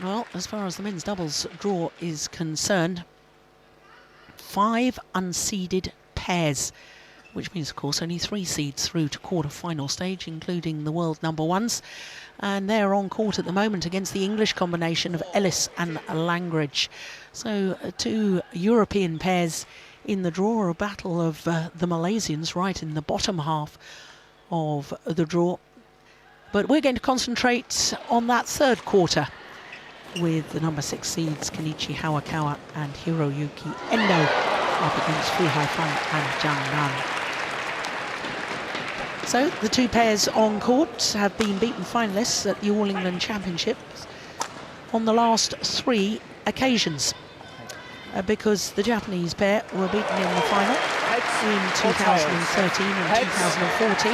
Well, as far as the men's doubles draw is concerned, 5 unseeded pairs, which means, of course, only 3 seeds through to quarter-final stage, including the world number ones. And they're on court at the moment against the English combination of Ellis and Langridge. So 2 European pairs in the draw, a battle of the Malaysians right in the bottom half of the draw. But we're going to concentrate on that third quarter with the number 6 seeds Kenichi Hayakawa and Hiroyuki Endo up against Fu Haifeng and Zhang Nan. So the 2 pairs on court have been beaten finalists at the All England Championships on the last 3 occasions, because the Japanese pair were beaten in the final in 2013 and 2014,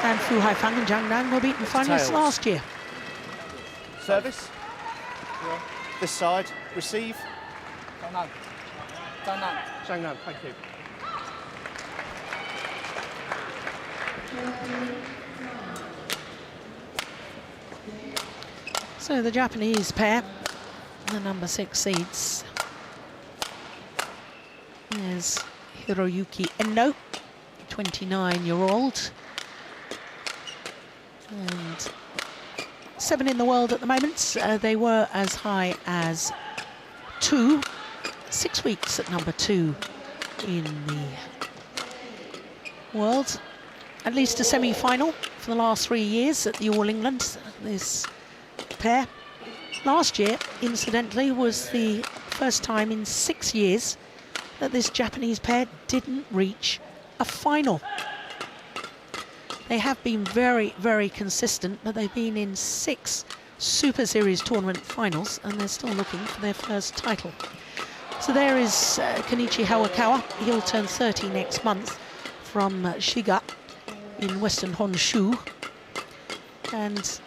and Fu Haifeng and Zhang Nan were beaten finalists last year. Service. This side, receive. Zhang Nan. Zhang Nan. Zhang Nan, thank you. So the Japanese pair, the number 6 seeds. There's Hiroyuki Endo, 29-year-old. And 7 in the world at the moment. They were as high as 6 weeks at number 2 in the world. At least a semi-final for the last 3 years at the All England. This pair last year, incidentally, was the first time in 6 years that this Japanese pair didn't reach a final. They have been very, very consistent, but they've been in 6 Super Series tournament finals, and they're still looking for their first title. So there is Kenichi Hayakawa. He'll turn 30 next month, from Shiga in Western Honshu. And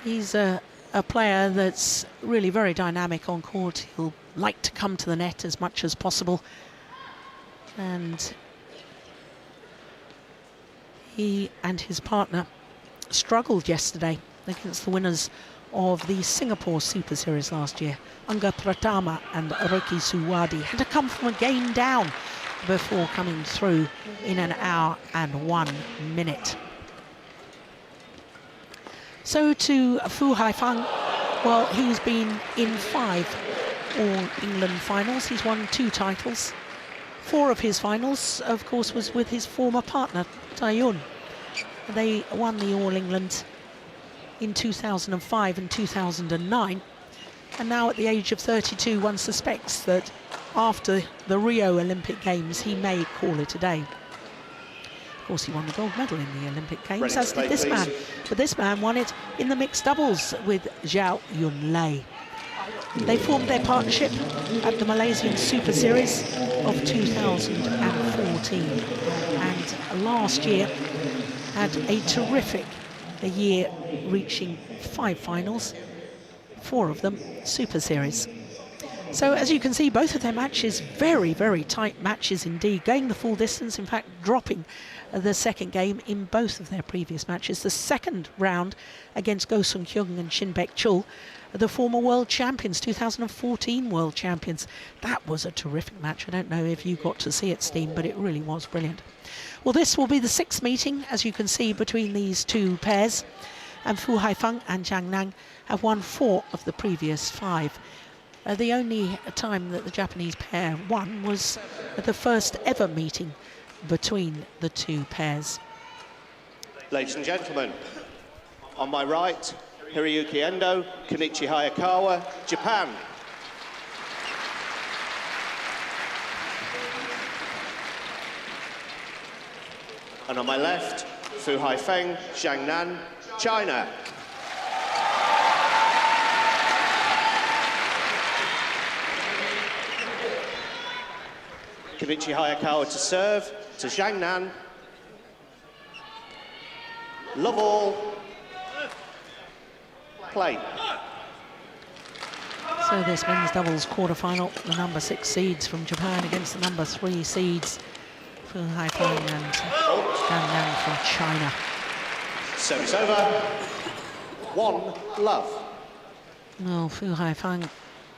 he's a player that's really very dynamic on court. He'll like to come to the net as much as possible. And he and his partner struggled yesterday against the winners of the Singapore Super Series last year. Anga Pratama and Roki Suwadi had to come from a game down before coming through in an hour and 1 minute. So to Fu Haifeng, well, he's been in 5 All England finals. He's won 2 titles. 4 of his finals, of course, was with his former partner, Tai Yun. They won the All England in 2005 and 2009. And now at the age of 32, one suspects that after the Rio Olympic Games, he may call it a day. Of course, he won the gold medal in the Olympic Games, as did this man. But this man won it in the mixed doubles with Zhao Yunlei. They formed their partnership at the Malaysian Super Series of 2014. And last year had a terrific year, reaching 5 finals, 4 of them Super Series. So as you can see, both of their matches, very, very tight matches indeed, going the full distance, in fact dropping the second game in both of their previous matches. The second round against Go Sung Hyung and Shin Baek Chul, the former world champions, 2014 world champions. That was a terrific match. I don't know if you got to see it, Steen, but it really was brilliant. Well, this will be the 6th meeting, as you can see, between these 2 pairs. And Fu Haifeng and Zhang Nan have won 4 of the previous 5. The only time that the Japanese pair won was at the first ever meeting between the 2 pairs. Ladies and gentlemen, on my right, Hiroyuki Endo, Kenichi Hayakawa, Japan. And on my left, Fu Haifeng, Zhang Nan, China. Kenichi Hayakawa to serve, to Zhang Nan. Love all. Play. So this men's doubles quarter-final, the number 6 seeds from Japan against the number 3 seeds, Fu Haifeng and Zhang Nan from China. Service over. 1 love. Well, Fu Haifang,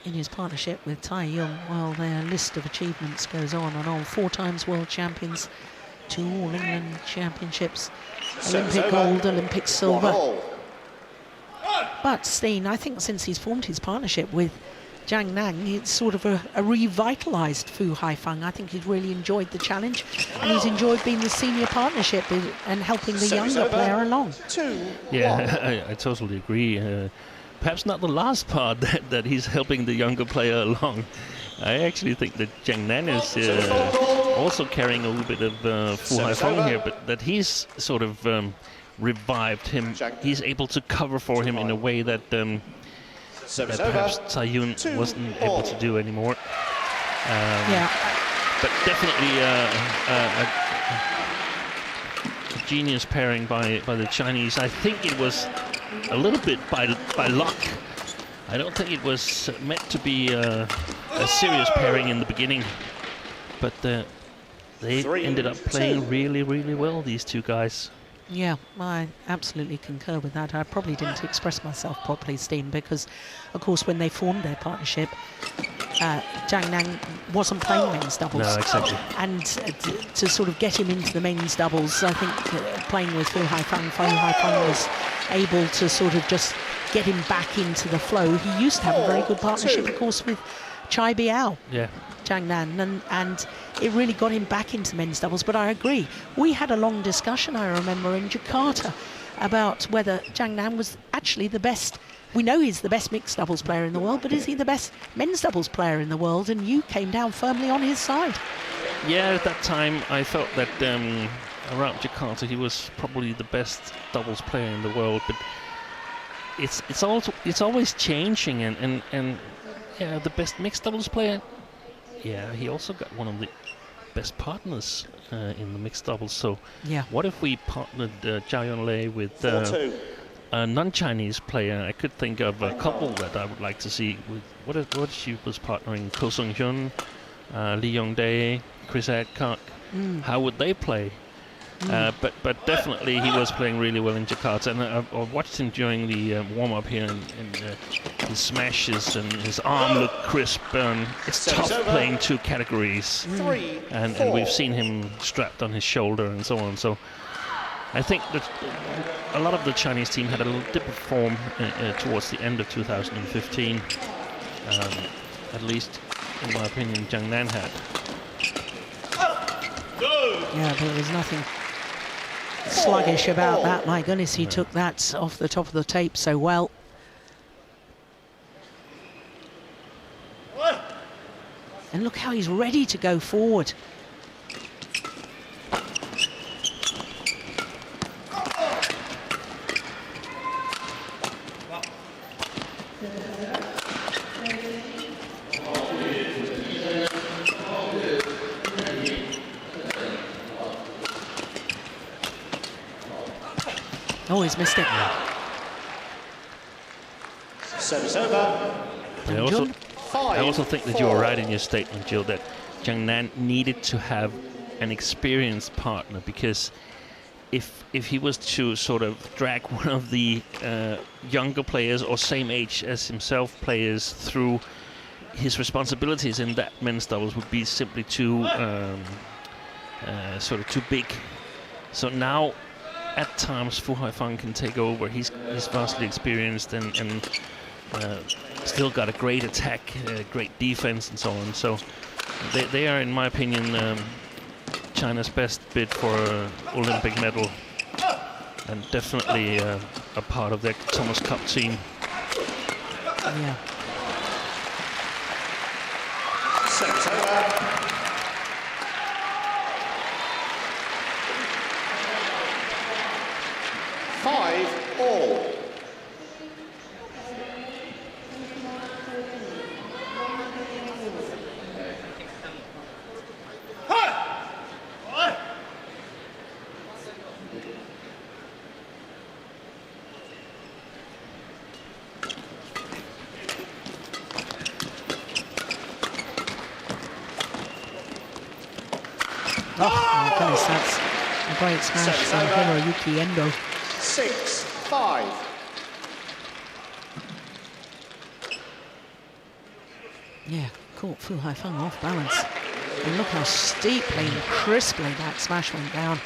in his partnership with Tai Yung, well, their list of achievements goes on and on. 4 times world champions, 2 All England championships, Olympic gold, Olympic silver. But Steen, I think since he's formed his partnership with Zhang Nan, it's sort of a revitalised Fu Haifang. I think he's really enjoyed the challenge, and he's enjoyed being the senior partnership and helping the younger player along. Yeah, I totally agree. Perhaps not the last part that he's helping the younger player along. I actually think that Zhang Nan is also carrying a little bit of Fu Haifang here, but that he's sort of revived him. He's able to cover for him in a way that perhaps Tsai Yun wasn't able to do anymore. But definitely a genius pairing by the Chinese. I think it was a little bit by luck. I don't think it was meant to be a serious pairing in the beginning, but they ended up playing really, really well, these 2 guys. Yeah, I absolutely concur with that. I probably didn't express myself properly, Steen, because, of course, when they formed their partnership, Zhang Nan wasn't playing men's doubles. No, exactly. And to sort of get him into the men's doubles, I think playing with Fu Haifang was able to sort of just get him back into the flow. He used to have a very good partnership, of course, with Chai Biao. Yeah. Zhang Nan, and it really got him back into men's doubles. But I agree, we had a long discussion, I remember, in Jakarta about whether Zhang Nan was actually the best. We know he's the best mixed doubles player in the world, but is he the best men's doubles player in the world? And you came down firmly on his side. Yeah, at that time I felt that around Jakarta he was probably the best doubles player in the world, but it's always changing, and yeah, the best mixed doubles player. Yeah, he also got one of the best partners in the mixed doubles. So, yeah, what if we partnered Zhao Yunlei with a non-Chinese player? I could think of a couple that I would like to see. With what if she was partnering Ko Sung-hyun, Lee Yong-dae, Chris Adcock? How would they play? But definitely he was playing really well in Jakarta, and I watched him during the warm-up here, and his smashes and his arm looked crisp. It's tough playing 2 categories, and we've seen him strapped on his shoulder and so on. So I think that a lot of the Chinese team had a little dip of form towards the end of 2015. At least, in my opinion, Zhang Nan had. Yeah, there was nothing sluggish about that. My goodness, he took that off the top of the tape so well. And look how he's ready to go forward. Oh, he's missed it. Service over. I also think that you are right in your statement, Jill, that Zhang Nan needed to have an experienced partner, because if he was to sort of drag one of the younger players or same age as himself players through, his responsibilities in that men's doubles would be simply too sort of too big. So now, at times, Fu Haifang can take over. He's vastly experienced and still got a great attack, great defense, and so on. So they are, in my opinion, China's best bid for Olympic medal, and definitely a part of their Thomas Cup team. Yeah. Service over. 5-all. Oh, my goodness, that's a great smash from Hiroyuki Endo. 6-5. Yeah, caught Fu Haifeng off balance. And look how steeply and crisply that smash went down.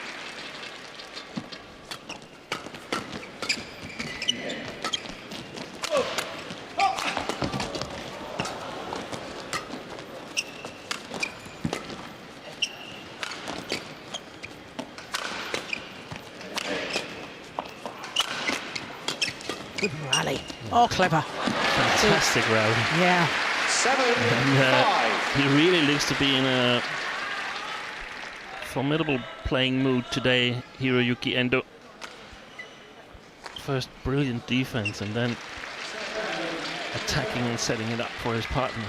Good rally. Oh, clever. Fantastic rally. Yeah. 7-5. He really looks to be in a formidable playing mood today, Hiroyuki Endo. First brilliant defense and then attacking and setting it up for his partner.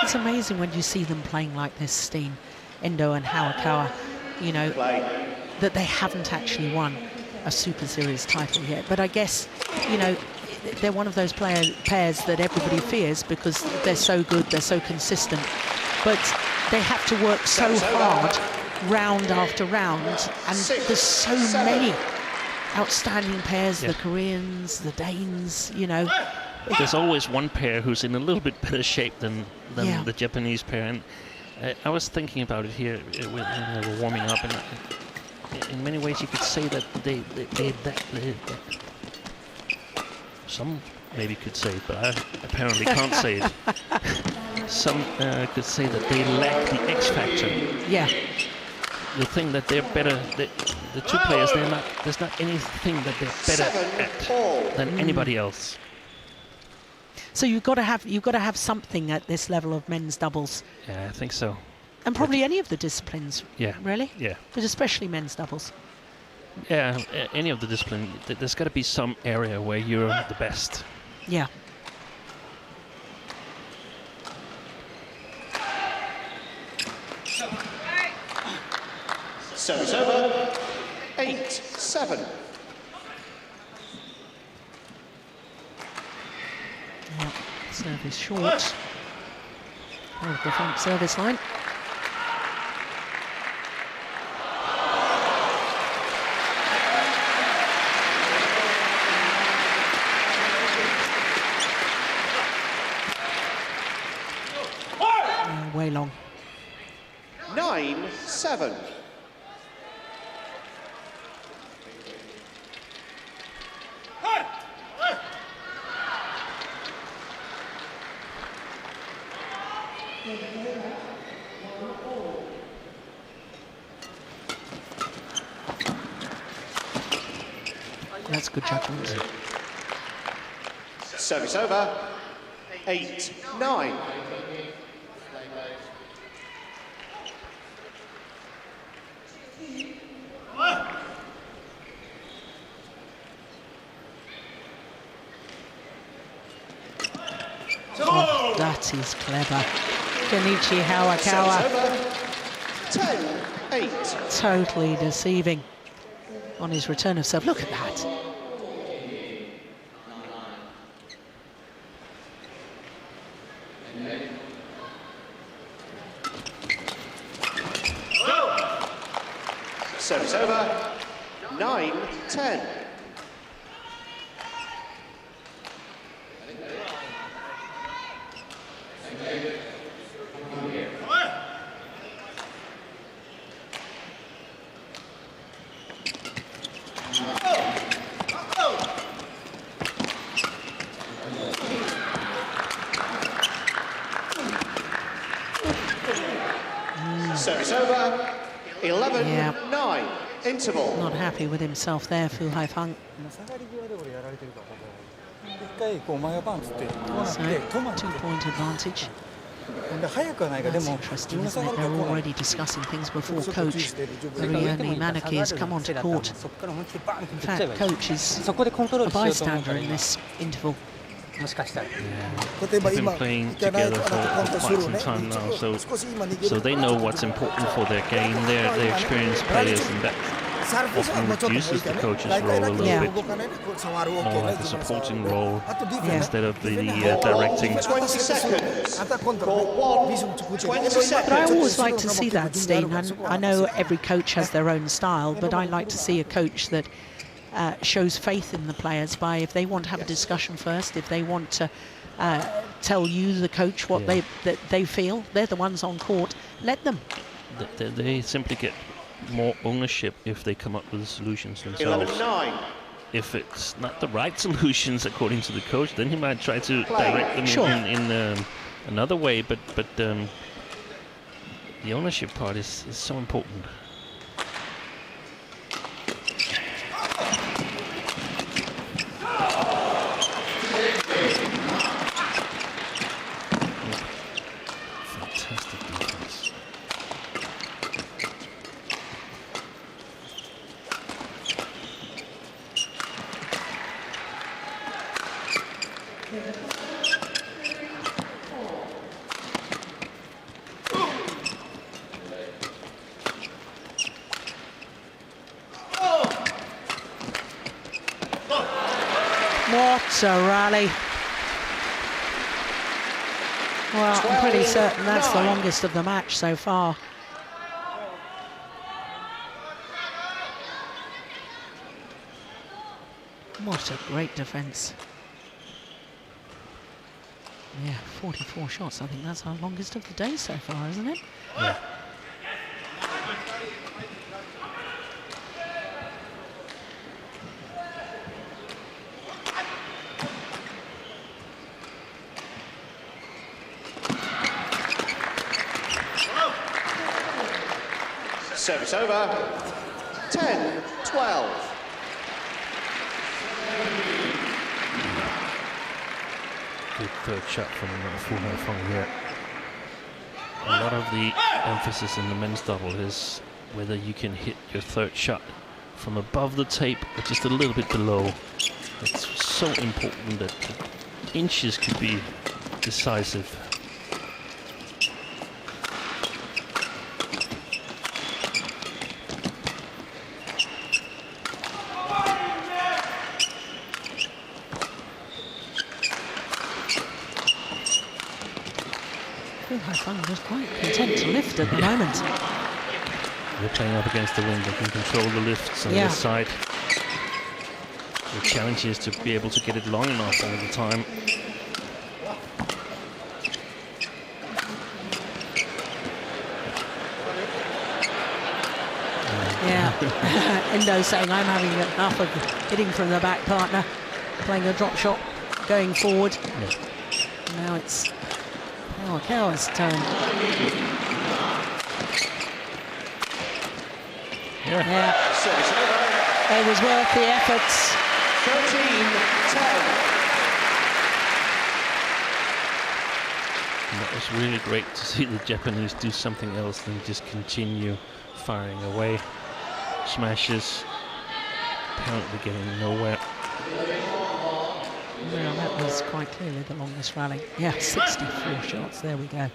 It's amazing when you see them playing like this, Steen, Endo and Hayakawa, you know, that they haven't actually won a Super Series title yet. But I guess, you know, they're one of those pairs that everybody fears because they're so good, they're so consistent. But they have to work so hard round after round, and there's so many outstanding pairs, the Koreans, the Danes, you know. There's always one pair who's in a little bit better shape than the Japanese pair. And I was thinking about it here when they were warming up, and in many ways you could say that they some maybe could say it, but I apparently can't say it. Some could say that they lack the X factor. Yeah. The thing that they're better, the two players, there's not anything that they're better at than anybody else. So you've got to have something at this level of men's doubles. Yeah, I think so. And probably any of the disciplines. Yeah. Really? Yeah. But especially men's doubles. Yeah, any of the discipline, there's got to be some area where you're the best. Yeah. Service over. 8-7. Yeah. Service short. Of the front service line. Way long. 9-7. That's good judgment. Service over. 8-9. Oh, that is clever. Kenichi Hayakawa. 10-8. Totally deceiving on his return of serve. Look at that. Service over. 9-10. Service over. 11-9. Interval. Not happy with himself there, Fu Haifeng. So, 2-point advantage. That's interesting, isn't it? They're already discussing things before Coach Ariane Manaki has come onto court. In fact, Coach is a bystander in this interval. They've been playing together for quite some time now, so they know what's important for their game. They're experienced players, and that often reduces the coach's role a little bit, more like a supporting role instead of the directing. 20 seconds. Court 1. 20 seconds. But I always like to see that, Steen. I know every coach has their own style, but I like to see a coach that shows faith in the players by, if they want to have a discussion first, if they want to tell you, the coach, what they feel, they're the ones on court, let them. They simply get more ownership if they come up with the solutions themselves. 11-9. If it's not the right solutions according to the coach, then he might try to direct them Sure. in another way. But the ownership part is so important. Fantastic defense. What a rally. Well, I'm pretty certain that's the longest of the match so far. What a great defence. Yeah, 44 shots. I think that's our longest of the day so far, isn't it? Yeah. Service over. 10-12. Good third shot from Fu Haifeng here. A lot of the emphasis in the men's double is whether you can hit your third shot from above the tape or just a little bit below. It's so important that inches could be decisive. Fu Haifeng was quite content to lift at the moment. They're playing up against the wind. They can control the lifts on this side. The challenge is to be able to get it long enough all the time. Yeah, Endo saying I'm having enough of hitting from the back partner, playing a drop shot, going forward. Yeah. Now it's Kawa's turn. Yeah, Service over. it was worth the efforts. 13-10. And that was really great to see the Japanese do something else than just continue firing away. Smashes, apparently getting nowhere. Well, that was quite clearly the longest rally. Yeah, 64 shots, there we go.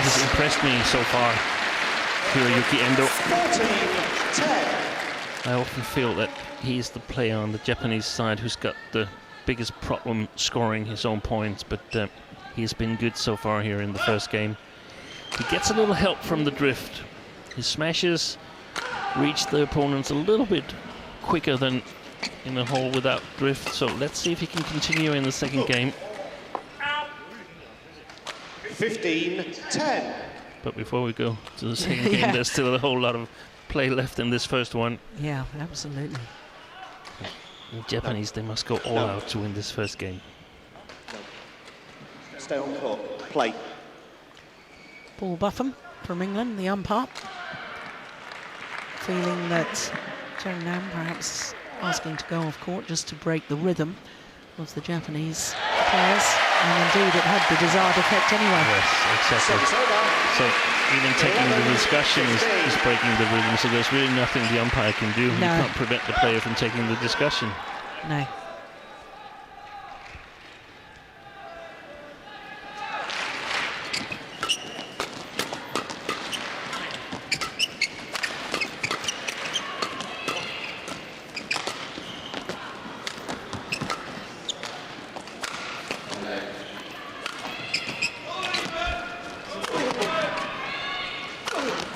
He's impressed me so far, Hiroyuki Endo. 14-10. I often feel that he's the player on the Japanese side who's got the biggest problem scoring his own points, but he's been good so far here in the first game. He gets a little help from the drift. His smashes reach the opponents a little bit quicker than in a hole without drift, so let's see if he can continue in the second game. 15-10. But before we go to the second game, there's still a whole lot of play left in this first one. Yeah, absolutely. The Japanese, they must go all out to win this first game. Stay on court. Play. Paul Buffum from England, the umpire, feeling that Chen Nam perhaps asking to go off court just to break the rhythm of the Japanese players, and indeed it had the desired effect anyway. Yes, exactly. Service over. So even taking the discussion is breaking the rhythm, so there's really nothing the umpire can do. He can't prevent the player from taking the discussion. No.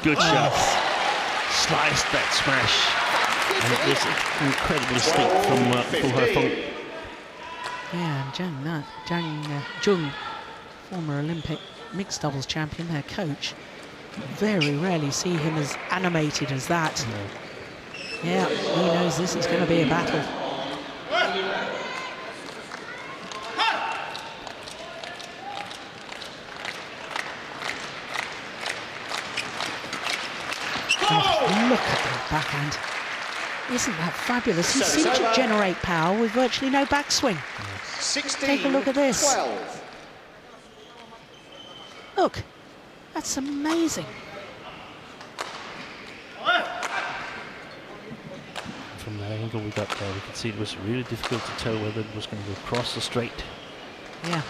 Good shot. Sliced that smash. And this incredible stick from Fu Haifeng. Yeah, and Zhang Jung, former Olympic mixed doubles champion, their coach, very rarely see him as animated as that. No. Yeah, he knows this is going to be a battle. Oh, look at that backhand. Isn't that fabulous? He seemed to generate power with virtually no backswing. 16, Take a look at this. 12. Look, that's amazing. From that angle we got there, we could see it was really difficult to tell whether it was going to go across the straight. Yeah.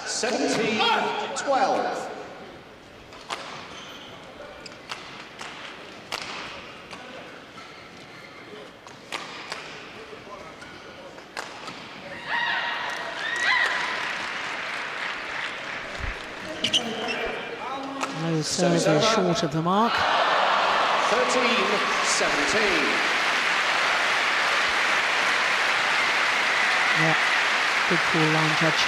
17, 12. No serve is short of the mark. 13, 17. Yeah, good call, line judge.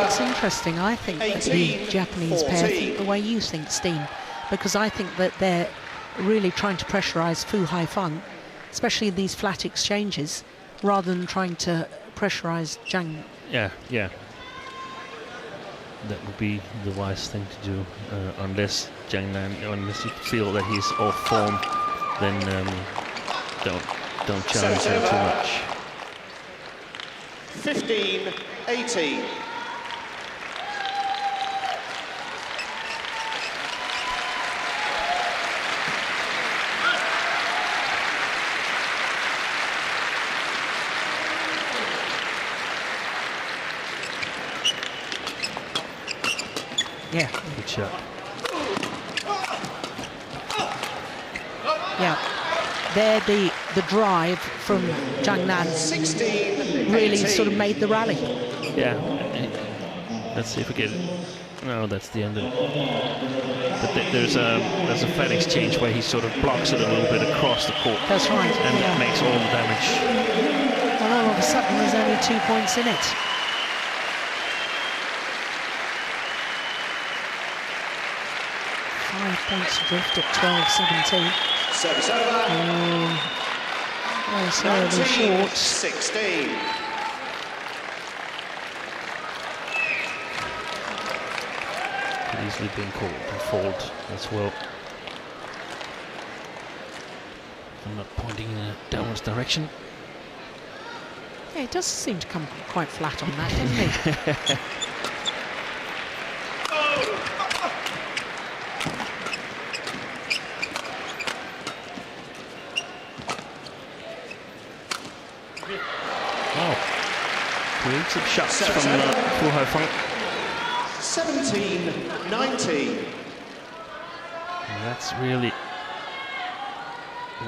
It's interesting, I think, that the Japanese pair think the way you think, Steen, because I think that they're really trying to pressurise Fu Haifeng, especially in these flat exchanges, rather than trying to pressurise Zhang. Yeah. That would be the wise thing to do, unless unless you feel that he's off form, then don't challenge him too much. 15, 18. Yeah. Good shot. Yeah. There, the drive from Zhang Nan 16, really 18. sort of made the rally. Yeah. Let's see if we get it. No, that's the end of it. But there's a flat exchange where he sort of blocks it a little bit across the court. That's right. And that makes all the damage. Well, all of a sudden, there's only 2 points in it. Points adrift at 12-17. Service over. Oh, terribly 19, short. 16. Could easily been called a fault as well. I'm not pointing in a downwards direction. Yeah, it does seem to come quite flat on that, doesn't it? Creative shots from Fu Haifeng. 17, 19. And that's really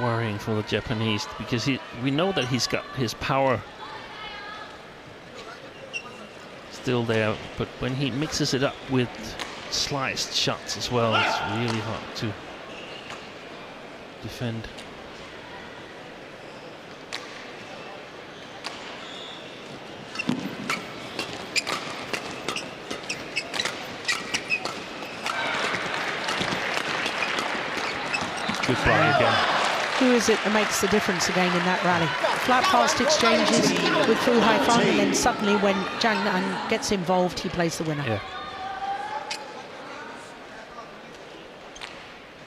worrying for the Japanese, because we know that he's got his power still there, but when he mixes it up with sliced shots as well, it's really hard to defend. Good play again. Who is it that makes the difference again in that rally? Flat fast exchanges with Fu Haifeng, and then suddenly when Zhang Nan gets involved, he plays the winner. Yeah.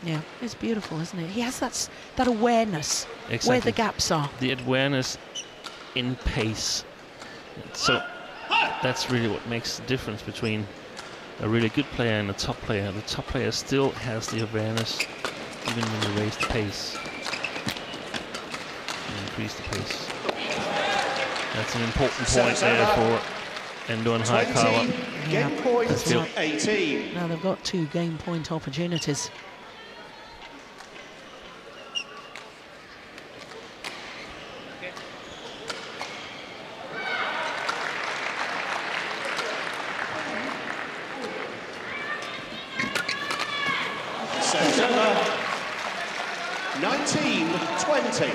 Yeah, it's beautiful, isn't it? He has that awareness Exactly. where the gaps are. The awareness in pace. So that's really what makes the difference between a really good player and a top player. The top player still has the awareness, even when you raise the pace, and increase the pace. That's an important point there for Endo and Hayakawa. Game point 18. Now they've got 2 game point opportunities. Service over. 19-20.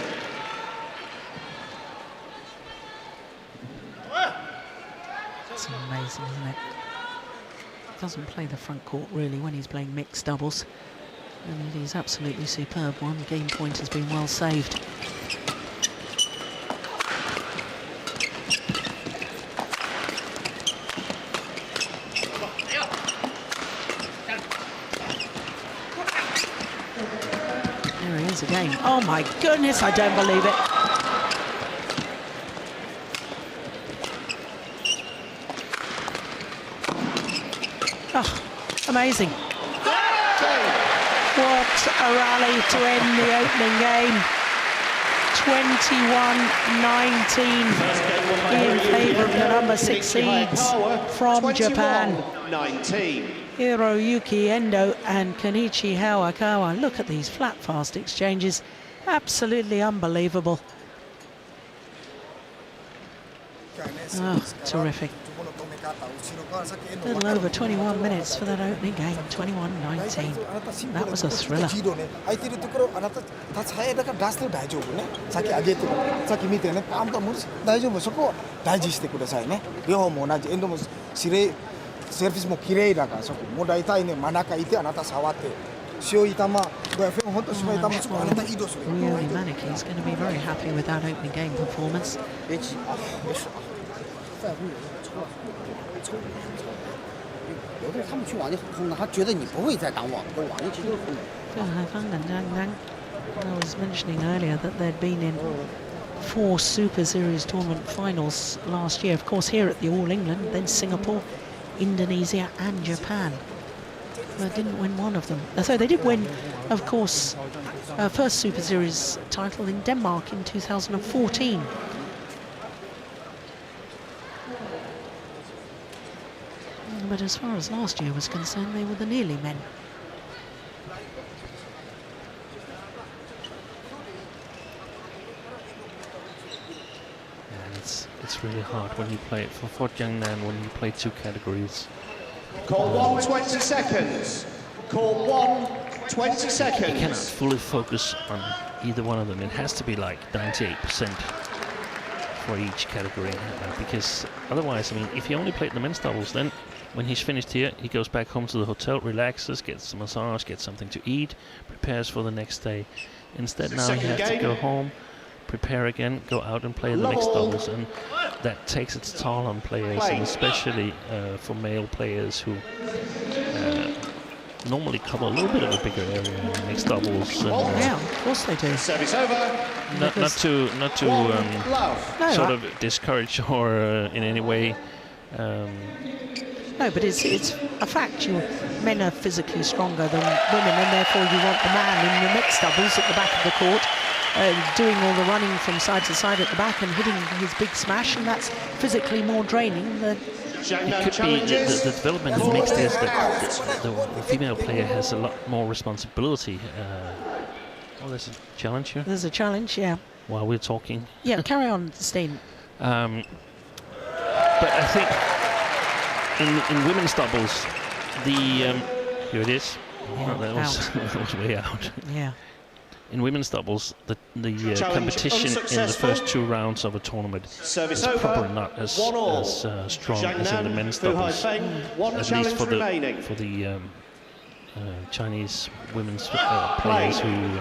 It's amazing, isn't it? Doesn't play the front court really when he's playing mixed doubles. And he's absolutely superb. 1 game point has been well saved. There he is again. Oh my goodness, I don't believe it. Oh, amazing. What a rally to end the opening game. 21-19 in favour of the number 6 seeds from Japan. 21-19. Hiroyuki Endo and Kenichi Hayakawa. Look at these flat, fast exchanges. Absolutely unbelievable. Oh, terrific. A little over 21 minutes for that opening game, 21-19. That was a thriller. 空いてるところあなた立つ早いだから出して大丈夫ね。さっき上げてさっき見てねパンパン無理大丈夫そこを大事にしてくださいね。両方も同じエンドも指令セービスも綺麗だからそこもう大体ね真ん中いてあなた触って塩い玉ドヤフェン本当白い玉そこあなた移動する。 Really, Maniki's going to be very happy with that opening game performance. 有的他们去网球轰了，他觉得你不会再挡网，跟网球其实都轰。 I was mentioning earlier that they'd been in 4 Super Series tournament finals last year. Of course, here at the All England, then Singapore, Indonesia and Japan. But didn't win one of them. So they did win, of course, first Super Series title in Denmark in 2014. But as far as last year was concerned, they were the nearly men. And it's really hard when you play for Jiangnan, when you play 2 categories. Call 1, 20 seconds. Call 1, 20 seconds. You cannot fully focus on either one of them. It has to be like 98% for each category, because otherwise, I mean, if he only played the men's doubles, then when he's finished here, he goes back home to the hotel, relaxes, gets a massage, gets something to eat, prepares for the next day. Instead, now he has to go home, prepare again, go out and play the mixed doubles, and that takes its toll on players, and especially for male players who normally cover a little bit of a bigger area in mixed doubles. And, Yeah, of course they do. Service over. not to Love. sort of discourage or in any way. No, but it's a fact. Men are physically stronger than women, and therefore you want the man in the mixed doubles at the back of the court, doing all the running from side to side at the back and hitting his big smash, and that's physically more draining than. It could be the development in mixed is that the female player has a lot more responsibility. Oh, there's a challenge here. There's a challenge, yeah. While we're talking. Yeah, carry on, Steen. But I think in women's doubles, here it is. Yeah, Oh, that was way out. Yeah. In women's doubles, the Challenge competition in the unsuccessful. first 2 rounds of a tournament Service is over. probably not as 1 all. strong as in the men's Fu doubles. Haifeng, 1 At least challenge for remaining. the Chinese women's players who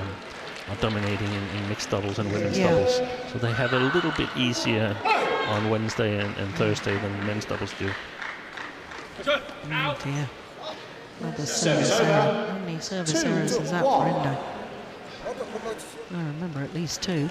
are dominating in mixed doubles and women's Yeah. doubles. So they have a little bit easier on Wednesday and Thursday than men's doubles do. Oh dear. Another Service service over. error. How many service 2 errors is that to for 1. Endo? I remember at least 2.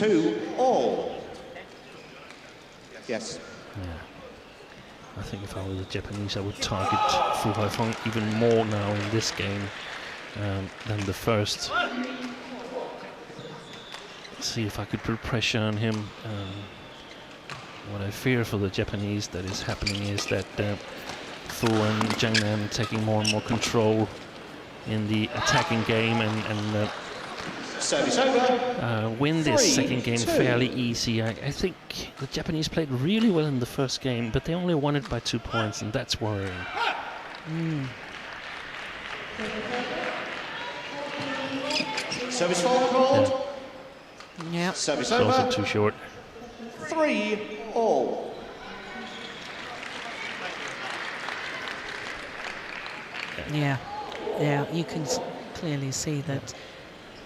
2-all. Yes. Yeah. I think if I was the Japanese, I would target Fu Haifeng even more now in this game than the first. See if I could put pressure on him. What I fear for the Japanese that is happening is that Fu and Zhang Nan taking more and more control in the attacking game and Service over. win this second game 3-2. fairly easy. I think the Japanese played really well in the first game, but they only won it by 2 points, and that's worrying. Service fault called. Yeah. Service It's also over. too short. 3-all. Yeah, yeah, you can clearly see that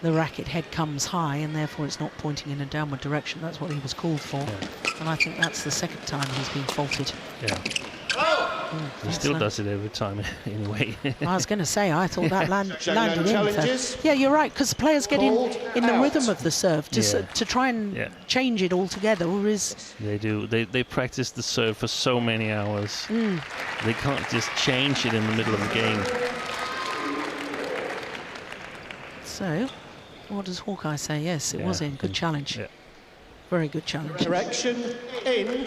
the racket head comes high and therefore it's not pointing in a downward direction. That's what he was called for. And I think that's the second time he's been faulted. Yeah. He still does it every time anyway. I was going to say, I thought that landed in. challenges. Yeah, you're right, because players get Called in the out. rhythm of the serve to, Yeah. to try and Yeah. change it altogether, or is... They do. They practice the serve for so many hours. They can't just change it in the middle of the game. So, what does Hawkeye say? Yes, it was Yeah, in. Good challenge. Yeah. Very good challenge. Correction in.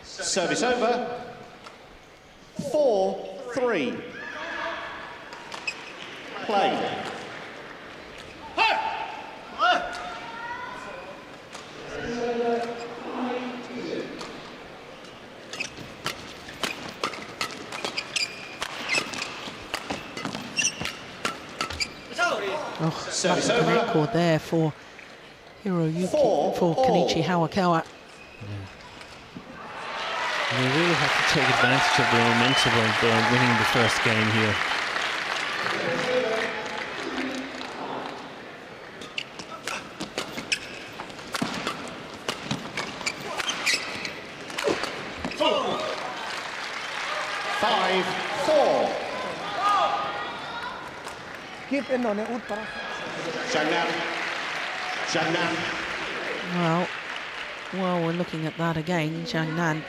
Service over. 4-3. Play. Oh, Service lucky over. record there for Hiroyuki, 4-all. for Kenichi Hawakawa. They really have to take advantage of the momentum of winning the first game here. Five, 4. Keep in on it, ut para. Zhang Nan. Well, while we're looking at that again, Zhang Nan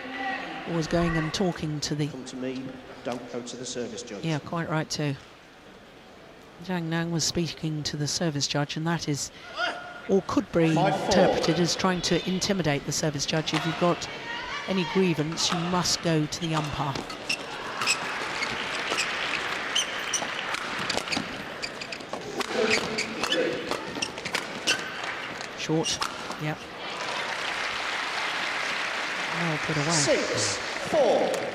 was going and talking to the... Come to me, don't go to the service judge. Yeah, quite right too. Zhang Nan was speaking to the service judge, and that is, or could be 5-4. interpreted as trying to intimidate the service judge. If you've got any grievance, you must go to the umpire. Short, yep. Well put away. 6-4.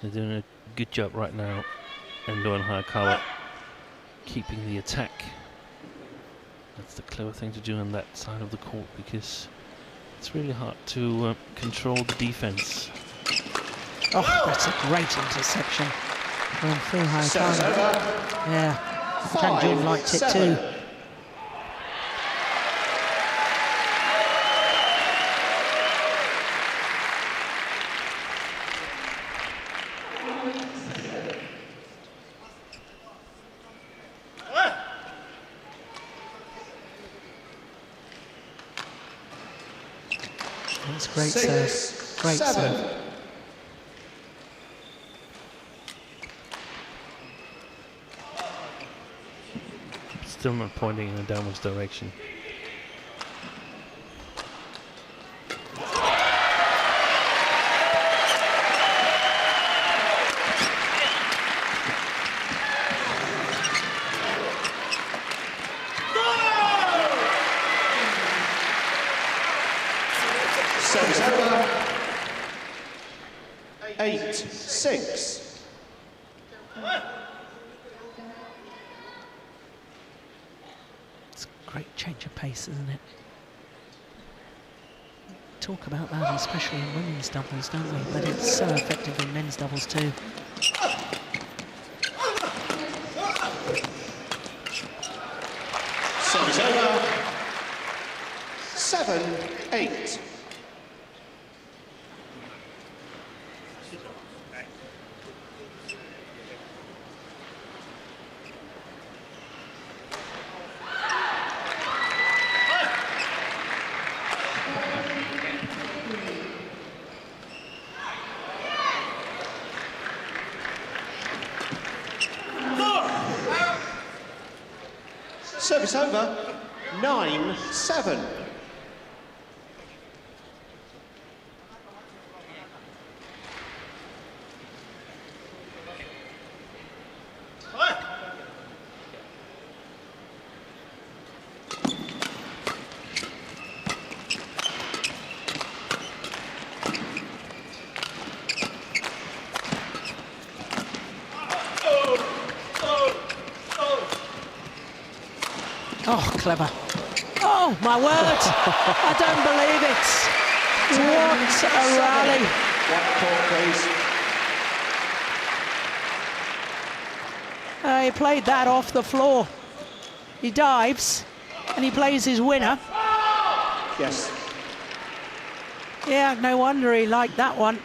They're doing a good job right now, Endo and Hayakawa, keeping the attack. That's the clever thing to do on that side of the court, because it's really hard to control the defense. Oh, that's a great interception from Fu Haifeng. Yeah, Zhang Jun liked it too. 5-7. That's great serve. Great 6-7. serve. Still not pointing in a downwards direction. Service over. 8-6. great change of pace, isn't it? Talk about that, especially in women's doubles, don't we? But it's so effective in men's doubles too. Service over. 7-8. Service over. 9-7. Oh, clever. Oh, my word. I don't believe it. What a rally. One call, please. He played that off the floor. He dives and he plays his winner. Yes. Yeah, no wonder he liked that one.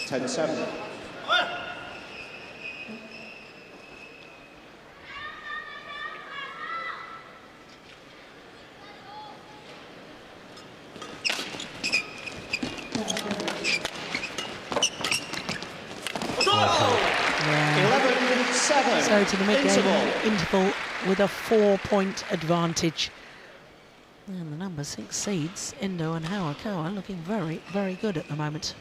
Ten 7. Yeah. 11-7. So to the mid-game Interval. interval with a 4-point advantage. And the number 6 seeds, Endo and Hayakawa, looking very, very good at the moment.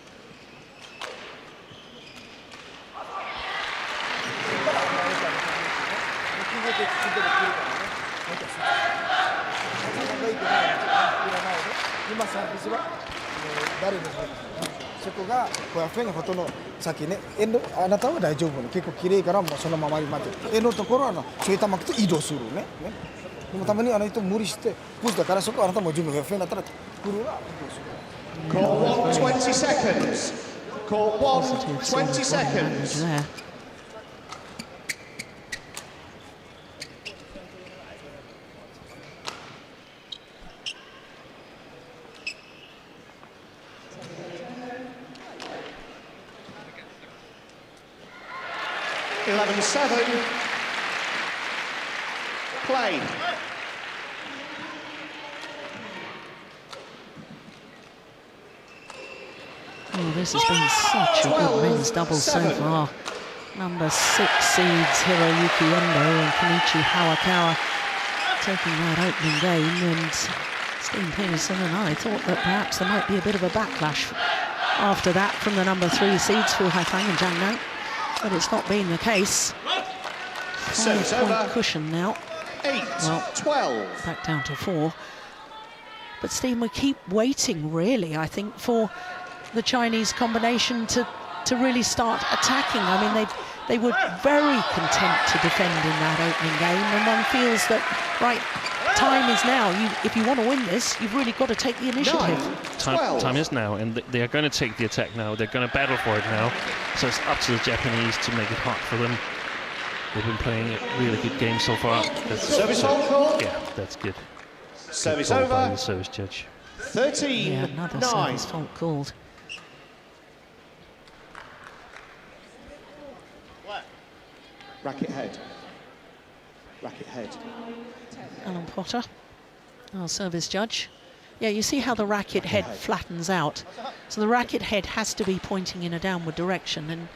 Call 20 seconds. Call Positive sort of 20 body seconds. language there. Eleven 7. Play. Oh, this has been such a good men's double so 12-7. far. Number 6 seeds Hiroyuki Endo and Kenichi Hayakawa taking that opening game, and Steen Peterson and I thought that perhaps there might be a bit of a backlash after that from the number 3 seeds Fu Haifang and Zhang Nan, but it's not been the case. Service 5-point over. cushion now, 8-12. back down to 4. But Steen, we keep waiting really, I think, for the Chinese combination to really start attacking. I mean, they were very content to defend in that opening game, and one feels that, right, time is now. If you want to win this, you've really got to take the initiative. 9-12. Time is now, and they are going to take the attack now. They're going to battle for it now. So it's up to the Japanese to make it hard for them. They've been playing a really good game so far. Service hold call. Yeah, that's good. Service Good call by over. the service judge. 13-9. Yeah, another service fault called. Racket head. Racket head. Alan Potter, our service judge. Yeah, you see how the racket head flattens out. So the racket head has to be pointing in a downward direction, and,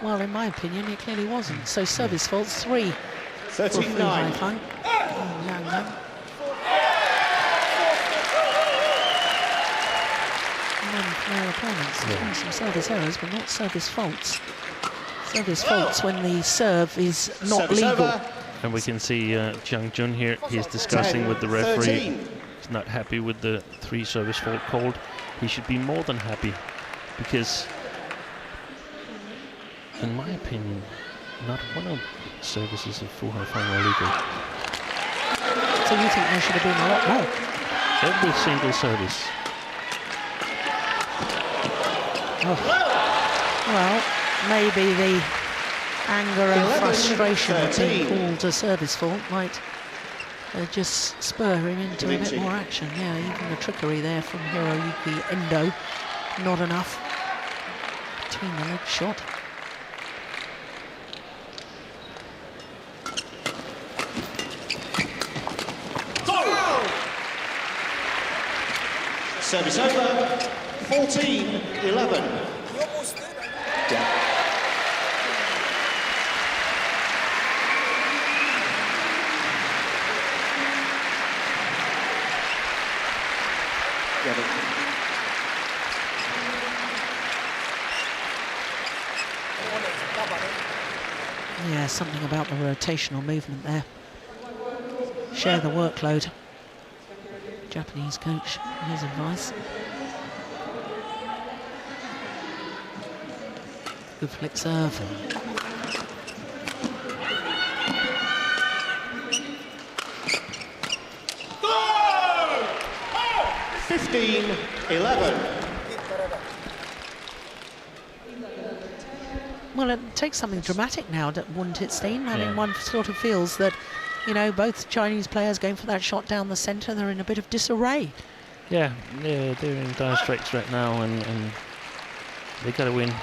well, in my opinion, it clearly wasn't. So service faults 3 for Fu 13-9. Haifang. Oh, Yang Nan. And then from their opponents, there's been some service errors, but not service faults. Service faults when the serve is not Service legal. over. And we can see Jiang Jun here. He's discussing with the referee. 13. He's not happy with the 3 service fault called. He should be more than happy, because, in my opinion, not one of the services of Fu Haifang are legal. So you think there should have been a lot more? Every single service. Well, maybe the anger and 11, frustration of being 13. called a service fault might just spur him into a bit Kenichi. more action. Yeah, even the trickery there from Hiroyuki Endo, not enough. Between the leg shot. Service over. 14-11. Yeah, something about the rotational movement there. Share the workload. Japanese coach, his advice. Good flick serve. Go! 15-11. Well, it takes something dramatic now, wouldn't it, Steen? I mean, one sort of feels that, you know, both Chinese players going for that shot down the centre, they're in a bit of disarray. Yeah, they're in dire straits right now, and they got to win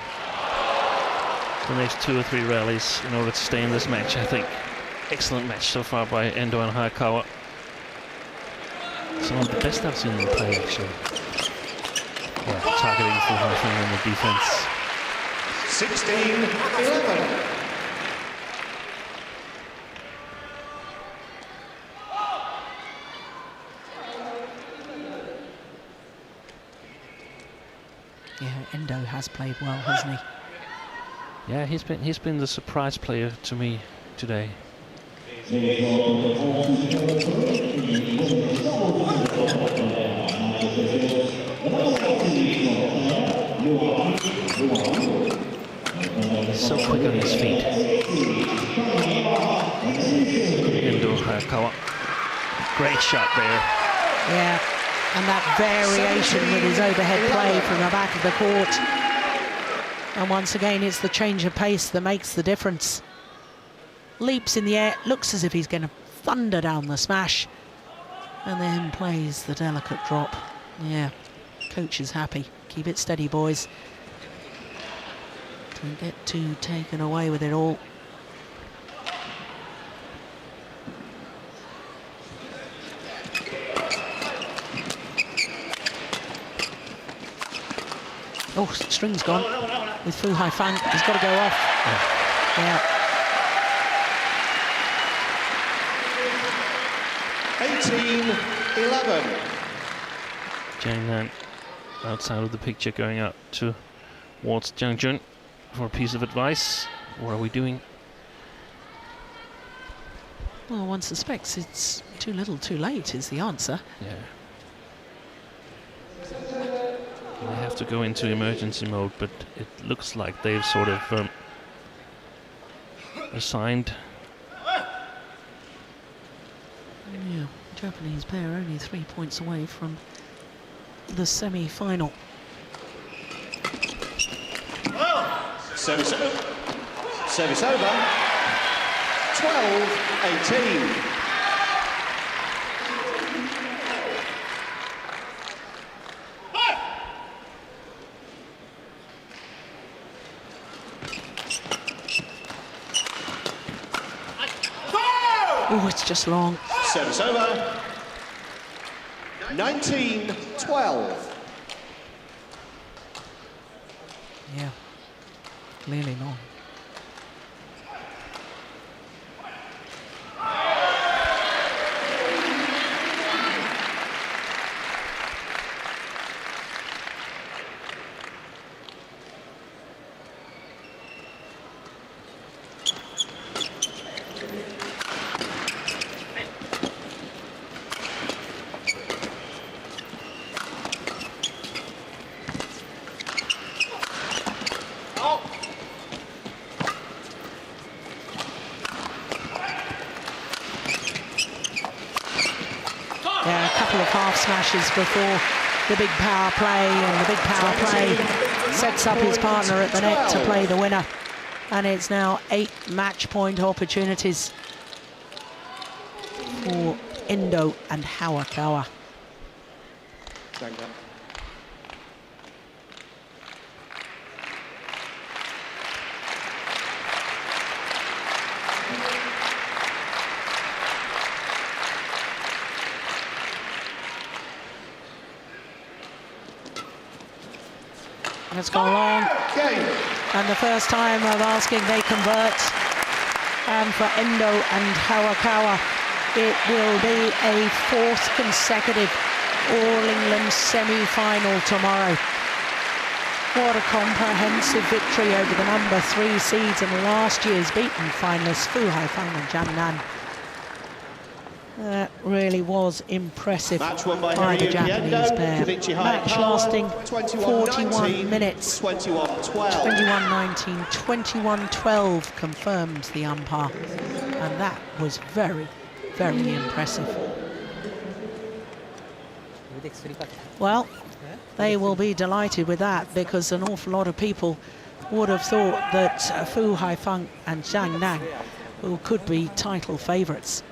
the next 2 or 3 rallies in order to stay in this match, I think. Excellent match so far by Endo and Hayakawa. Some of the best I've seen them play, actually. Yeah, targeting Fu Haifang in the defense. 16-11. Yeah, Endo has played well, hasn't he? Yeah, he's been the surprise player to me today. He's so quick on his feet. Endo Hayakawa. Great shot there. Yeah, and that variation with his overhead play from the back of the court. And once again, it's the change of pace that makes the difference. Leaps in the air, looks as if he's going to thunder down the smash, and then plays the delicate drop. Yeah, coach is happy. Keep it steady, boys. Don't get too taken away with it all. Oh, string's gone with Fu Haifang. He's got to go off. Yeah. 18-11. Jiang Nan outside of the picture, going out towards Jiang Jun for a piece of advice. What are we doing? Well, one suspects it's too little too late is the answer. Yeah. They have to go into emergency mode, but it looks like they've sort of assigned. Yeah, Japanese pair only 3 points away from the semi-final. Service over. 12-18. Oh, it's just long. Service over. 19-12. Yeah, clearly long. couple of half smashes before the big power play, and the big power play sets up his partner at the net to play the winner. And it's now 8 match point opportunities for Endo and Hayakawa. And it's gone long. And the first time of asking, they convert. And for Endo and Hayakawa, it will be a 4th consecutive All-England semi-final tomorrow. What a comprehensive victory over the number 3 seeds and last year's beaten finalists Fu Haifeng and Zhang Nan. That really was impressive by the Japanese pair. Match lasting 41 minutes. 21-19, 21-12 confirmed the umpire. And that was very, very impressive. Well, they will be delighted with that, because an awful lot of people would have thought that Fu Haifeng and Zhang Nan could be title favourites.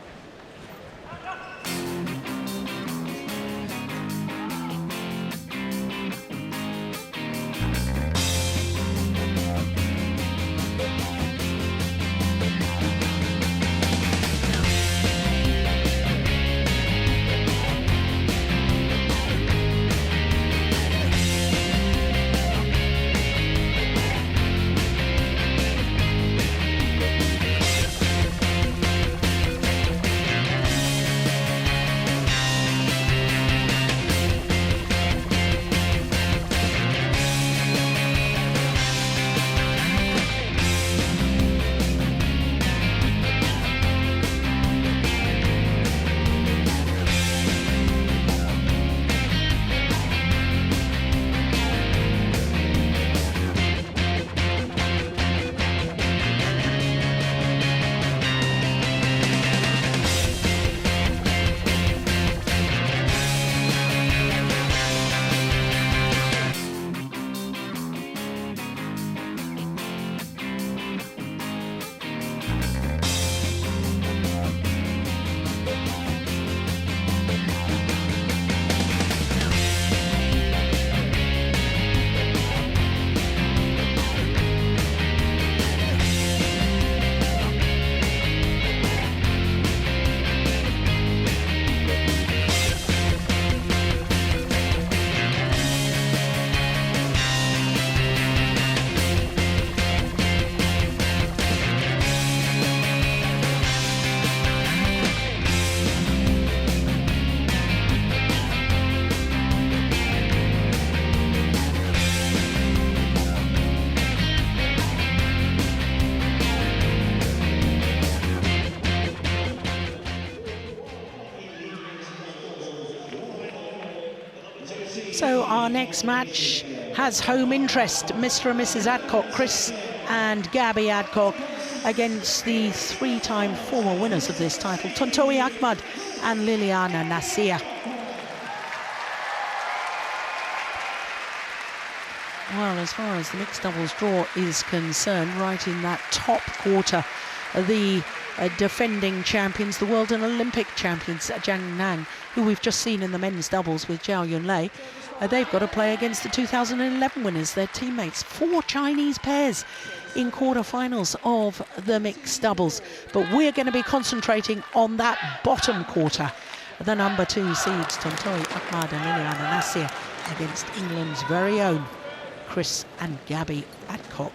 So our next match has home interest. Mr. and Mrs. Adcock, Chris and Gabby Adcock, against the 3-time former winners of this title, Tontowi Ahmad and Liliana Nasia. Well, as far as the mixed doubles draw is concerned, right in that top quarter, the defending champions, the world and Olympic champions, Zhang Nan, who we've just seen in the men's doubles with Zhao Yunlei, they've got to play against the 2011 winners, their teammates. 4 Chinese pairs in quarterfinals of the mixed doubles. But we're going to be concentrating on that bottom quarter. The number 2 seeds, Tontowi Ahmad and Liliana Nasia, against England's very own Chris and Gabby Adcock.